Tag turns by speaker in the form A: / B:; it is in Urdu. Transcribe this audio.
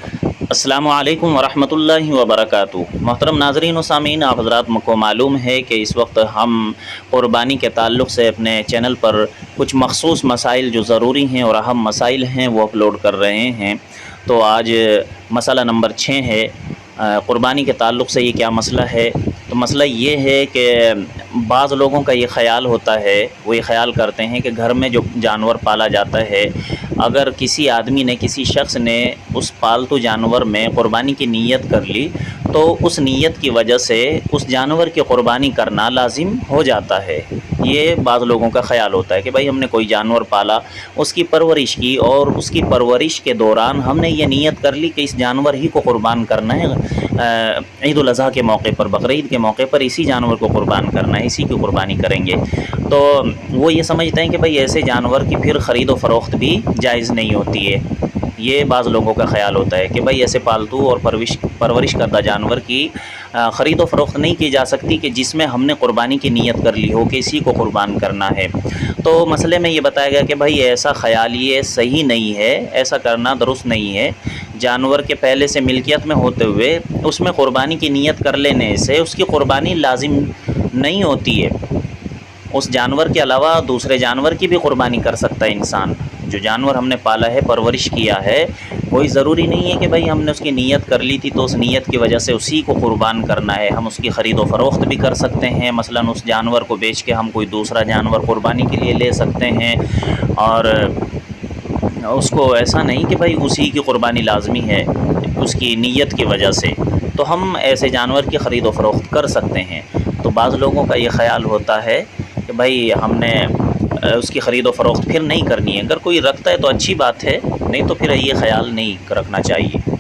A: السلام علیکم ورحمۃ اللہ وبرکاتہ۔ محترم ناظرین و سامعین، آپ حضرات کو معلوم ہے کہ اس وقت ہم قربانی کے تعلق سے اپنے چینل پر کچھ مخصوص مسائل جو ضروری ہیں اور اہم مسائل ہیں وہ اپلوڈ کر رہے ہیں۔ تو آج مسئلہ نمبر 6 ہے قربانی کے تعلق سے۔ یہ کیا مسئلہ ہے؟ تو مسئلہ یہ ہے کہ بعض لوگوں کا یہ خیال ہوتا ہے، وہ یہ خیال کرتے ہیں کہ گھر میں جو جانور پالا جاتا ہے، اگر کسی آدمی نے، کسی شخص نے اس پالتو جانور میں قربانی کی نیت کر لی تو اس نیت کی وجہ سے اس جانور کی قربانی کرنا لازم ہو جاتا ہے۔ یہ بعض لوگوں کا خیال ہوتا ہے کہ بھائی ہم نے کوئی جانور پالا، اس کی پرورش کی، اور اس کی پرورش کے دوران ہم نے یہ نیت کر لی کہ اس جانور ہی کو قربان کرنا ہے، عید الاضحیٰ کے موقع پر، بقرعید کے موقع پر اسی جانور کو قربان کرنا ہے، اسی کی قربانی کریں گے۔ تو وہ یہ سمجھتے ہیں کہ بھائی ایسے جانور کی پھر خرید و فروخت بھی جائز نہیں ہوتی ہے۔ یہ بعض لوگوں کا خیال ہوتا ہے کہ بھائی ایسے پالتو اور پرورش کردہ جانور کی خرید و فروخت نہیں کی جا سکتی کہ جس میں ہم نے قربانی کی نیت کر لی ہو کہ اسی کو قربان کرنا ہے۔ تو مسئلے میں یہ بتایا گیا کہ بھائی ایسا خیال یہ صحیح نہیں ہے، ایسا کرنا درست نہیں ہے۔ جانور کے پہلے سے ملکیت میں ہوتے ہوئے اس میں قربانی کی نیت کر لینے سے اس کی قربانی لازم نہیں ہوتی ہے۔ اس جانور کے علاوہ دوسرے جانور کی بھی قربانی کر سکتا ہے انسان۔ جو جانور ہم نے پالا ہے، پرورش کیا ہے، کوئی ضروری نہیں ہے کہ بھئی ہم نے اس کی نیت کر لی تھی تو اس نیت کی وجہ سے اسی کو قربان کرنا ہے۔ ہم اس کی خرید و فروخت بھی کر سکتے ہیں، مثلا اس جانور کو بیچ کے ہم کوئی دوسرا جانور قربانی کے لیے لے سکتے ہیں، اور اس کو ایسا نہیں کہ بھئی اسی کی قربانی لازمی ہے اس کی نیت کی وجہ سے، تو ہم ایسے جانور کی خرید و فروخت کر سکتے ہیں۔ تو بعض لوگوں کا یہ خیال ہوتا ہے کہ بھئی ہم نے اس کی خرید و فروخت پھر نہیں کرنی ہے۔ اگر کوئی رکھتا ہے تو اچھی بات ہے، نہیں تو پھر یہ خیال نہیں رکھنا چاہیے۔